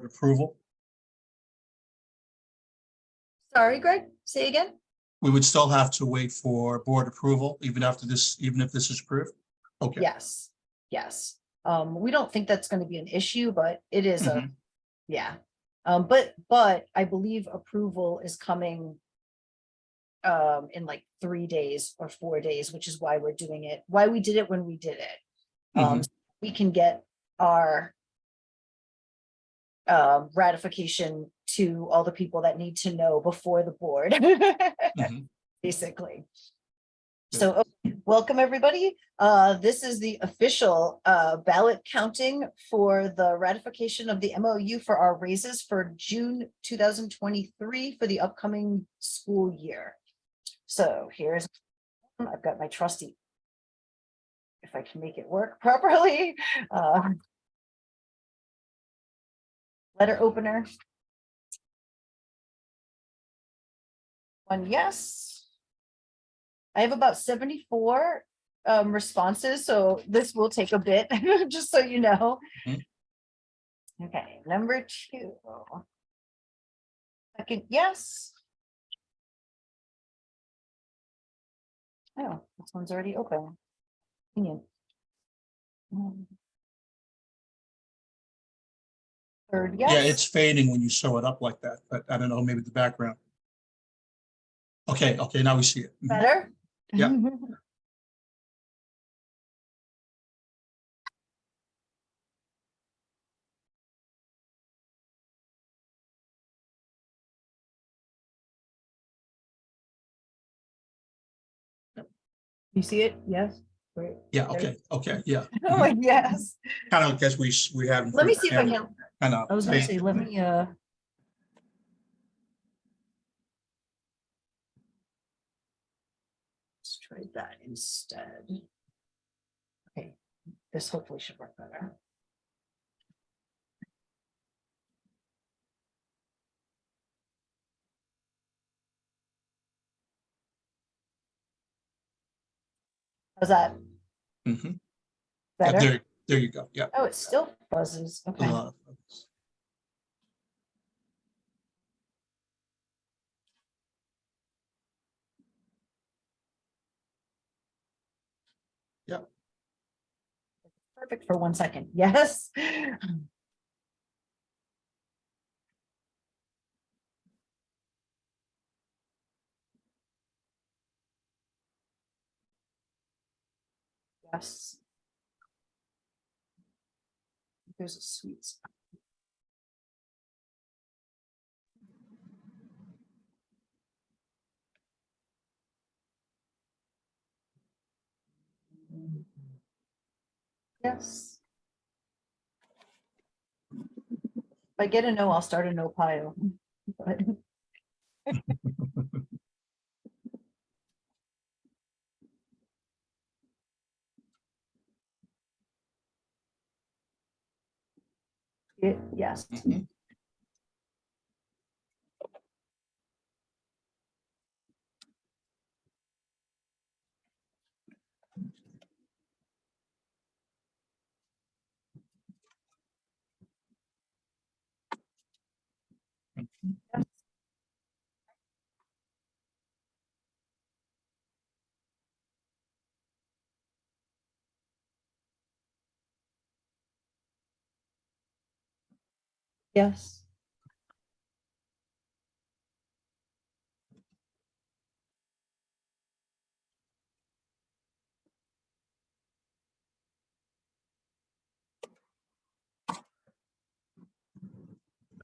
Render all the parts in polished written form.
approval. Sorry, Greg, say again. We would still have to wait for board approval even after this, even if this is approved. Okay. Yes, yes. We don't think that's going to be an issue, but it is a, yeah. But I believe approval is coming in like 3 days or 4 days, which is why we're doing it, why we did it when we did it. So we can get our ratification to all the people that need to know before the board, basically. So welcome everybody. This is the official ballot counting for the ratification of the MOU for our raises for June 2023 for the upcoming school year. So here's, I've got my trusty, if I can make it work properly, letter opener. One yes. I have about 74 responses, so this will take a bit, just so you know. Okay, number 2. Second yes. Oh, this one's already open. Third yes. Yeah, it's fading when you sew it up like that, but I don't know, maybe the background. Okay, now we see it. Better? Yeah. You see it? Yes. Great. Yeah, okay, yeah. Oh my yes. Kind of guess we have. Let me see if I can. I know. I was gonna say, let me let's try that instead. Okay, this hopefully should work better. How's that? Better? There you go. Yeah. Oh, it still buzzes. Okay. Yeah. Perfect for 1 second. Yes. Yes. There's a sweet spot. Yes. If I get a no, I'll start a no pile. But yes. Yes.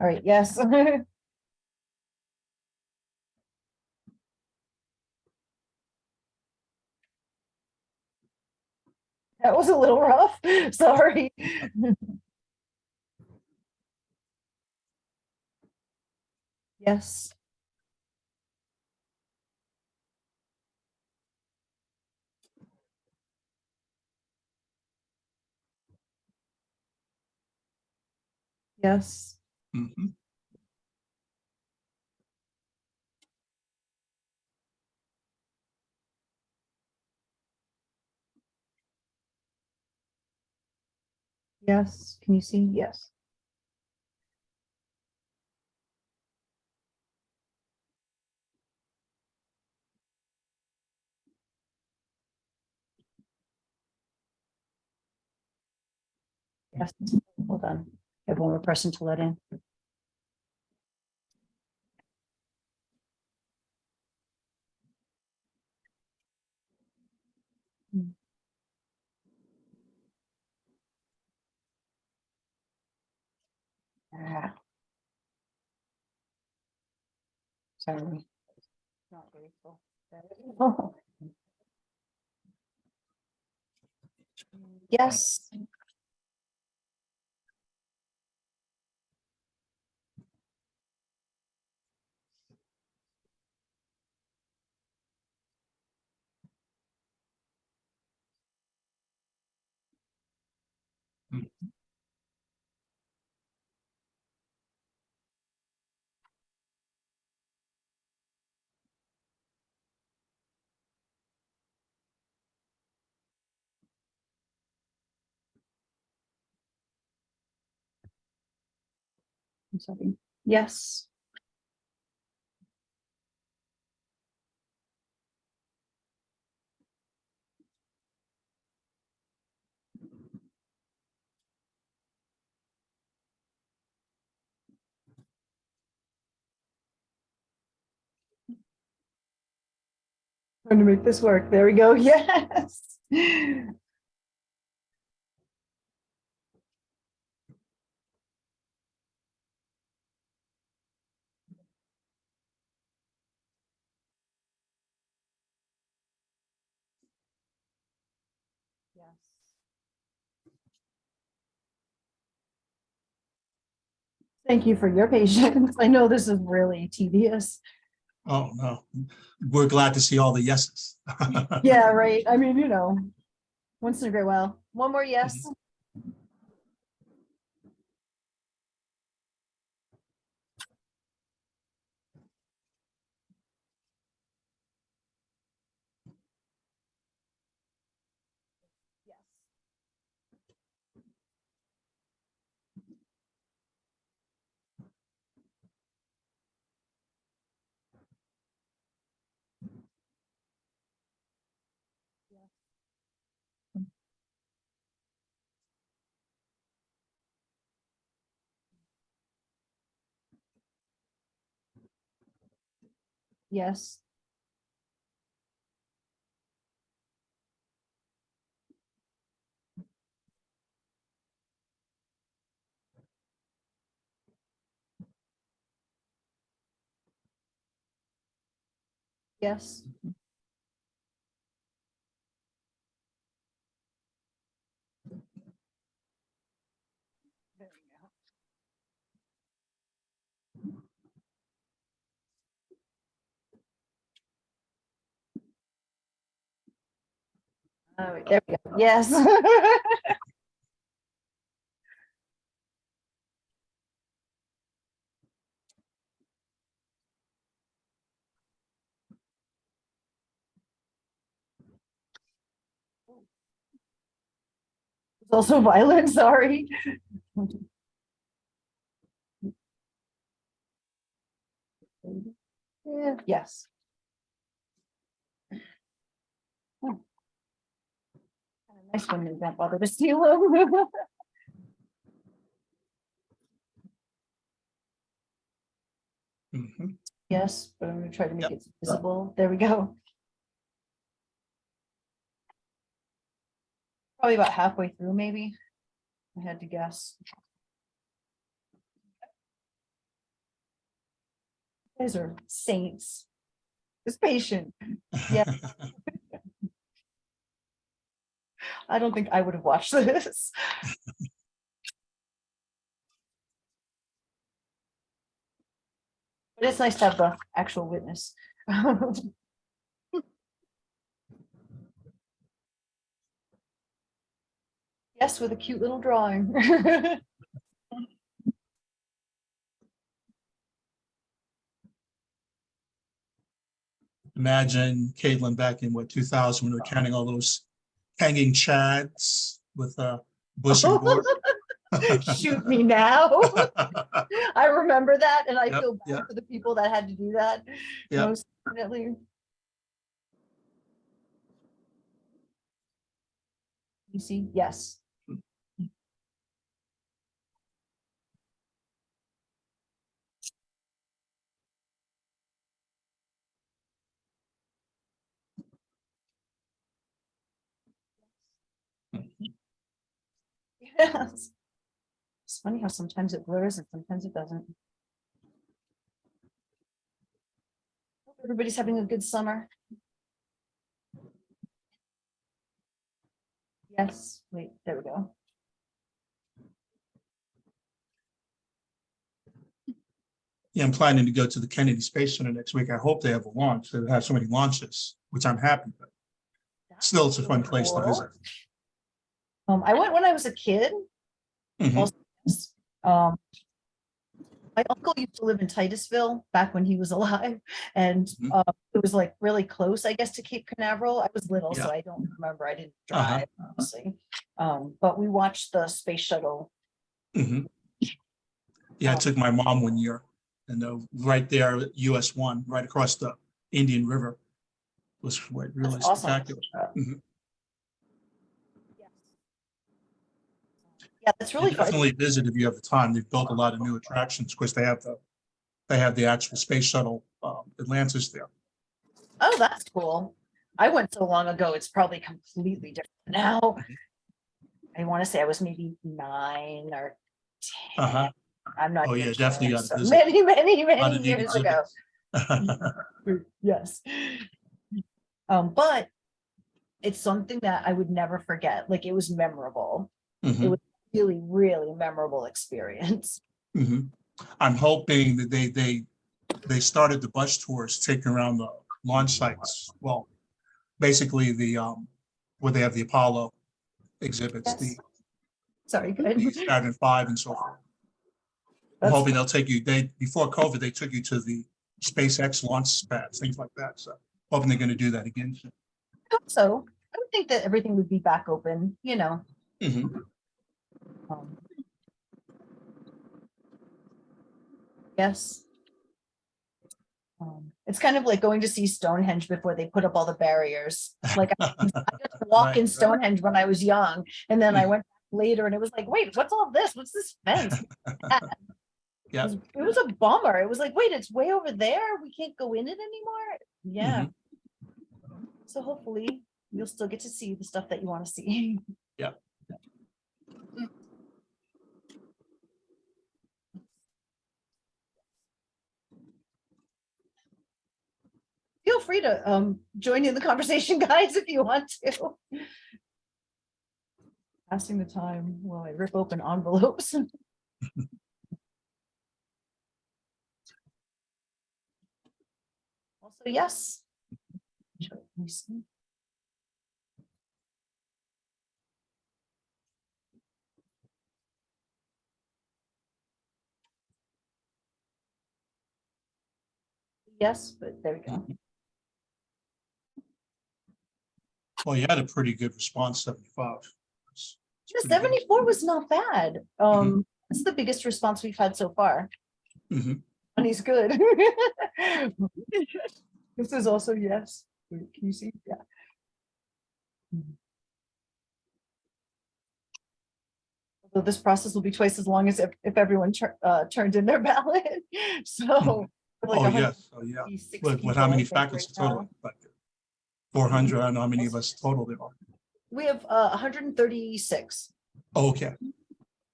All right, yes. That was a little rough. Sorry. Yes. Yes. Yes. Can you see? Yes. Yes. Hold on. I have one more person to let in. Ah. Sorry. Not grateful. Yes. I'm sorry. Yes. Trying to make this work. There we go. Yes. Yes. Thank you for your patience. I know this is really tedious. Oh, no, we're glad to see all the yeses. Yeah, right. I mean, once in a great while. One more yes. Yes. Yes. Yes. There we go. Oh, there we go. Yes. It's also violent, sorry. Yeah, yes. Oh. Nice one, didn't bother to steal them. Mhm. Yes, but I'm gonna try to make Yep. it visible. There we go. Probably about halfway through, maybe. I had to guess. You guys are saints. Just patient. Yeah. I don't think I would have watched this. But it's nice to have the actual witness. Yes, with a cute little drawing. Imagine Caitlin back in 2000 when we were counting all those hanging chads with Bush and Gore. Shoot me now. I remember that, and I Yep, feel bad yep. for the people that had to do that. Yep. Most definitely. You see, yes. Yes. It's funny how sometimes it blurs and sometimes it doesn't. Hope everybody's having a good summer. Yes, wait, there we go. Yeah, I'm planning to go to the Kennedy Space Center next week. I hope they have a launch. They have so many launches, which I'm happy, but still it's a fun place to Cool. visit. I went when I was a kid. Mhm. Also, yes. My uncle used to live in Titusville back when he was alive, and Mhm. it was like really close, I guess, to Cape Canaveral. I was little, Yeah. so I don't remember. I didn't Uh-huh. drive, obviously. But we watched the space shuttle. Mhm. Yeah, I took my mom one year, and right there, US-1, right across the Indian River, was really That's awesome. spectacular. Mhm. Yeah, that's really And fun. definitely visit if you have the time. They've built a lot of new attractions. Of course, they have the actual space shuttle Atlantis there. Oh, that's cool. I went so long ago, it's probably completely different now. I want to say I was maybe 9 or 10. Uh-huh. I'm not Oh even yeah, sure. definitely got to So visit. many, many, A lot many of neat years ago. exhibits. Yes. But it's something that I would never forget. Like, it was memorable. It Mhm. was really, really memorable experience. Mhm. I'm hoping that they started the bus tours taking around the launch sites. Well, basically where they have the Apollo exhibits, Yes. Sorry, good. the Saturn V and so forth. I'm That's hoping they'll take you, before COVID, they took you to the SpaceX launch pads, things like that. So hoping they're going to do that again soon. so I would think that everything would be back open, you know. Mhm. Um, yes. It's kind of like going to see Stonehenge before they put up all the barriers. Like, I just walk in Right. Stonehenge when I was young, and then I Mhm. went later and it was like, wait, what's all this? What's this fence? Yeah. It was a bummer. It was like, wait, it's way over there. We can't go in it anymore. Yeah. Mhm. So hopefully you'll still get to see the stuff that you want to see. Yeah. Feel free to join in the conversation, guys, if you want to. Passing the time while I rip open envelopes. Also, yes. Let me see. Yes, but there we go. Well, you had a pretty good response, 75. It's The pretty good. 74 was not bad. Mhm. It's the biggest response we've had so far. Mhm. And he's good. This is also yes. Wait, can you see? Yeah. Although this process will be twice as long as if everyone turned in their ballot. So like Oh, yes. Oh, yeah. 156 With how people, I many think, right faculty total? now. Like 400. I don't know how many of us total there are. We have 136 Oh, okay.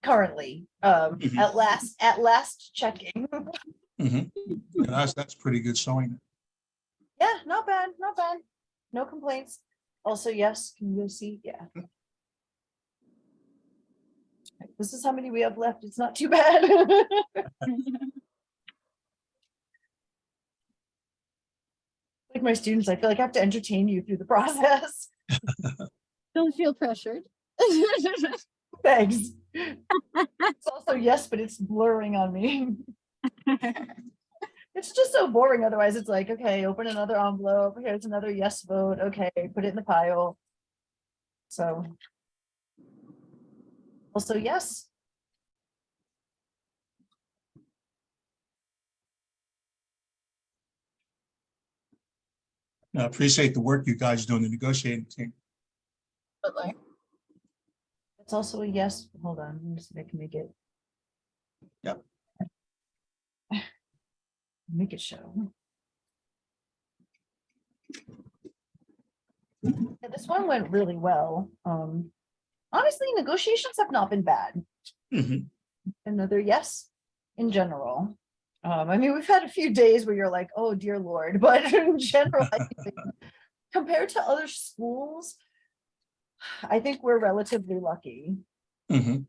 currently. Mhm. At last checking. Mhm. Yeah, that's pretty good showing. Yeah, not bad, not bad. No complaints. Also, yes, can you see? Yeah. This is how many we have left. It's not too bad. Like my students, I feel like I have to entertain you through the process. Don't feel pressured. Thanks. It's also yes, but it's blurring on me. It's just so boring. Otherwise, it's like, okay, open another envelope. Here's another yes vote. Okay, put it in the pile. So also yes. I appreciate the work you guys do in the negotiating team. It's also a yes. Hold on, let me see if I can make it. Yep. Make it show. Yeah, this one went really well. honestly, negotiations have not been bad. Mhm. Another yes, in general. I mean, we've had a few days where you're like, oh dear Lord, but in general, I think compared to other schools, I think we're relatively lucky. Mhm.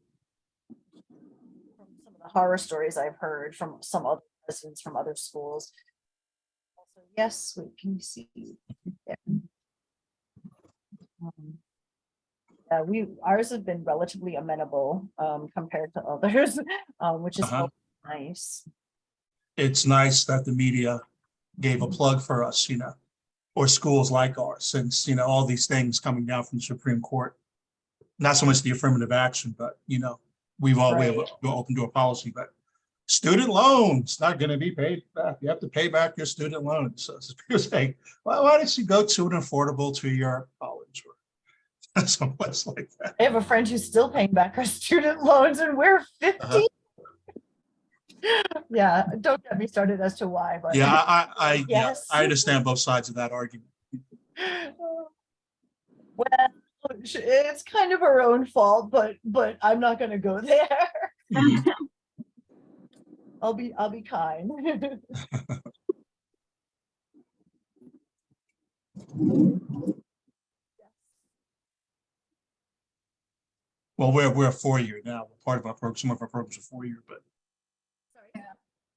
From some of the horror stories I've heard from some other residents from other schools. Also, yes, wait, can you see? Yeah. Yeah, ours have been relatively amenable compared to others, which is Uh-huh. nice. It's nice that the media gave a plug for us, or schools like ours, since, all these things coming down from the Supreme Court. Not so much the affirmative action, but, we have Right. an open door policy, but student loans not going to be paid back. You have to pay back your student loans. So people say, well, why don't you go to an affordable 2-year college or someplace like that? I have a friend who's still paying back her student loans and we're 50. Uh-huh. Yeah, don't get me started as to why, but Yeah, I yes. I understand both sides of that argument. Well, it's kind of our own fault, but I'm not gonna go there. Mhm. I'll be kind. Well, we're a 4-year now. Part of our program, some of our programs are 4-year, but Sorry.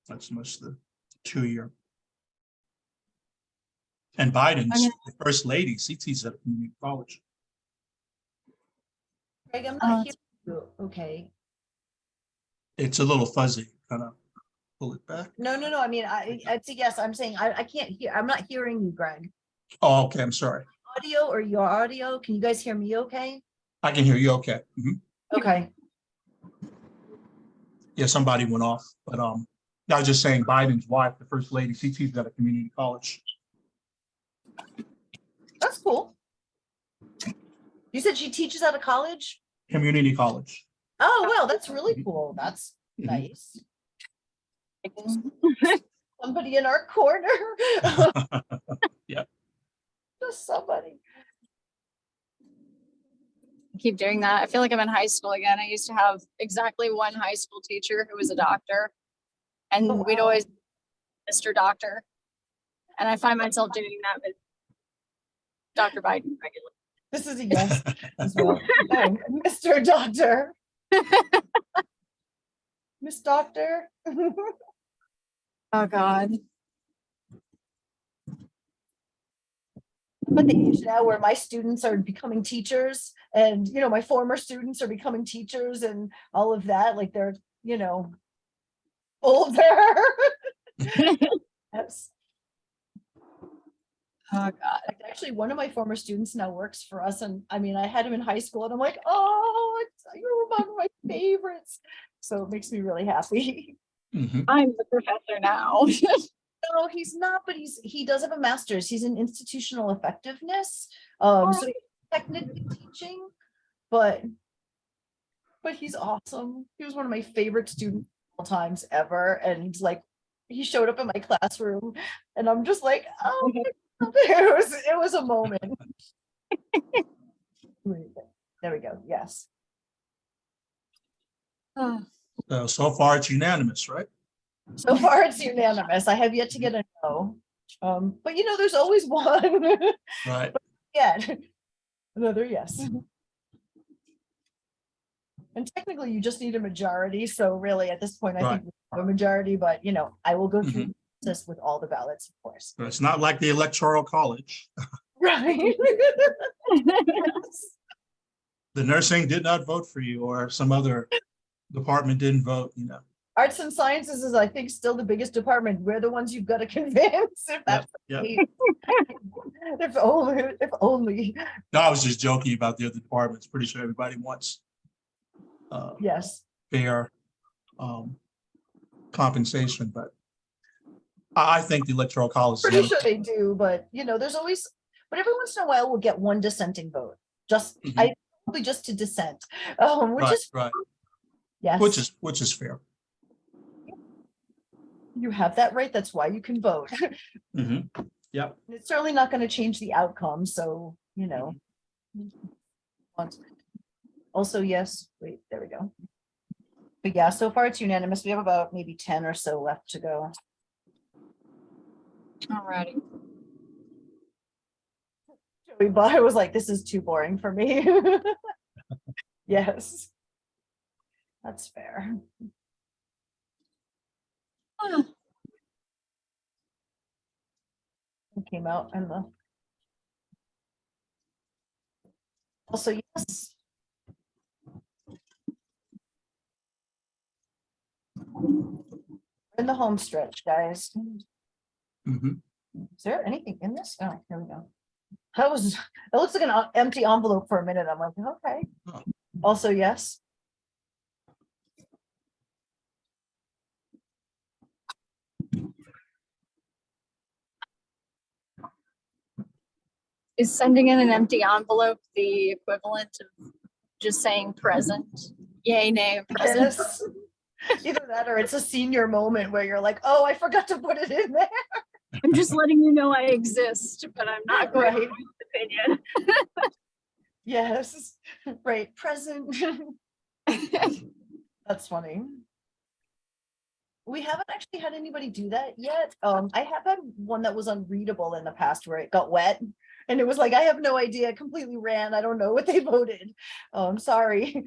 not so much the 2-year. And Biden's the first lady. She teaches at a community college. Greg, I'm not hearing you. Okay. It's a little fuzzy. Kind of pull it back. No. I mean, it's a yes. I'm saying I can't hear. I'm not hearing you, Greg. Oh, okay. I'm sorry. Audio or your audio? Can you guys hear me? Okay. I can hear you. Okay. Mhm. Okay. Yeah, somebody went off, but I was just saying Biden's wife, the first lady, she teaches at a community college. That's cool. You said she teaches at a college? Community college. Oh, well, that's really cool. That's Mhm. nice. Somebody in our corner. Yeah. Just somebody. Keep doing that. I feel like I'm in high school again. I used to have exactly one high school teacher who was a doctor, and Oh, we'd wow. always Mr. Doctor. And I find myself doing that with Dr. Biden regularly. This is a yes as well. Oh, Mr. Doctor. Miss Doctor. Oh God. I'm at the age now where my students are becoming teachers and, my former students are becoming teachers and all of that. Like they're, older. Yes. Oh God. Actually, one of my former students now works for us. And I mean, I had him in high school and I'm like, oh, you're one of my favorites. So it makes me really happy. Mhm. I'm the professor now. No, he's not, but he does have a master's. He's in institutional effectiveness. Oh. So he's technically teaching, but he's awesome. He was one of my favorite students all times ever. And like he showed up in my classroom and I'm just like, oh, it was a moment. There we go. Yes. So far it's unanimous, right? So far it's unanimous. I have yet to get a no. But there's always one. Right. Yeah. Another yes. And technically you just need a majority. So really at this point, I think we have a majority, but I will go through this with all the ballots, of course. So it's not like the Electoral College. Right. The nursing did not vote for you, or some other department didn't vote, Arts and sciences is, I think, still the biggest department. We're the ones you've got to convince. If that's Yep. if only. No, I was just joking about the other departments. Pretty sure everybody wants Yes. fair compensation, but I think the Electoral College. Pretty sure they do, but there's always, but every once in a while we'll get one dissenting vote. Probably just to dissent, which is right. Yes. Which is fair. You have that right. That's why you can vote. Mm-hmm. Yep. It's certainly not going to change the outcome. So, Also, yes, wait, there we go. But yeah, so far it's unanimous. We have about maybe 10 or so left to go. Alrighty. Joey Bye was like, this is too boring for me. Yes. That's fair. It came out and the. Also, yes. In the home stretch, guys. Mhm. Is there anything in this? Oh, here we go. It looks like an empty envelope for a minute. I'm like, okay. Oh. Also, yes. Is sending in an empty envelope the equivalent of just saying present? Yay, nay, present. Yes. Either that or it's a senior moment where you're like, oh, I forgot to put it in there. I'm just letting you know I exist, but I'm not going Right. to voice opinion. Yes. Right. Present. That's funny. We haven't actually had anybody do that yet. I have had one that was unreadable in the past where it got wet and it was like, I have no idea, it completely ran. I don't know what they voted. Sorry.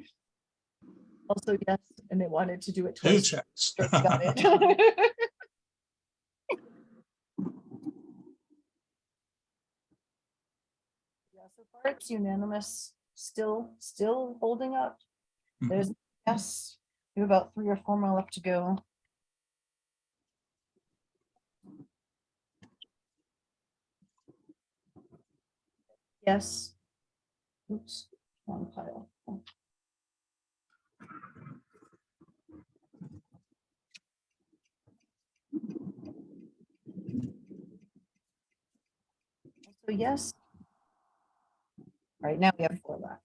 Also, yes, and they wanted to do it Two twice. checks. Sure, we got it. Yeah, so far it's unanimous. Still holding up. There's yes. We have about 3 or 4 more left to go. Yes. Oops, wrong pile. So yes. All right, now we have 4 left.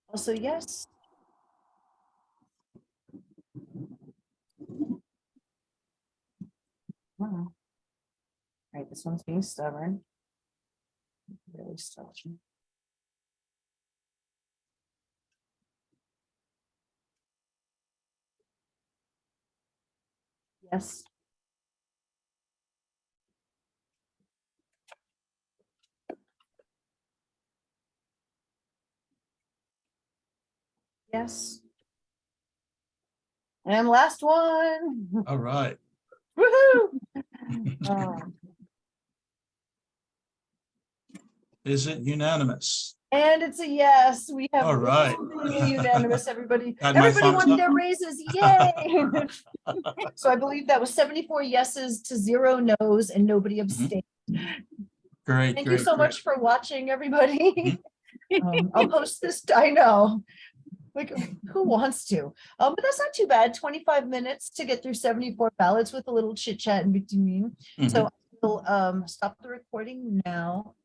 Also, yes. Wow. All right, this one's being stubborn. Really stubborn. Yes. Yes. And last one. All right. Woohoo! Is it unanimous? And it's a yes. We have All right. really unanimous. Everybody Got my thumbs wanted up. their raises. Yay! So I believe that was 74 yeses to 0 no's and nobody abstained. Great, Thank you great, so great. much for watching, everybody. I'll post this. I know. Like, who wants to? But that's not too bad. 25 minutes to get through 74 ballots with a little chit chat in between. Mhm. So I'll stop the recording now.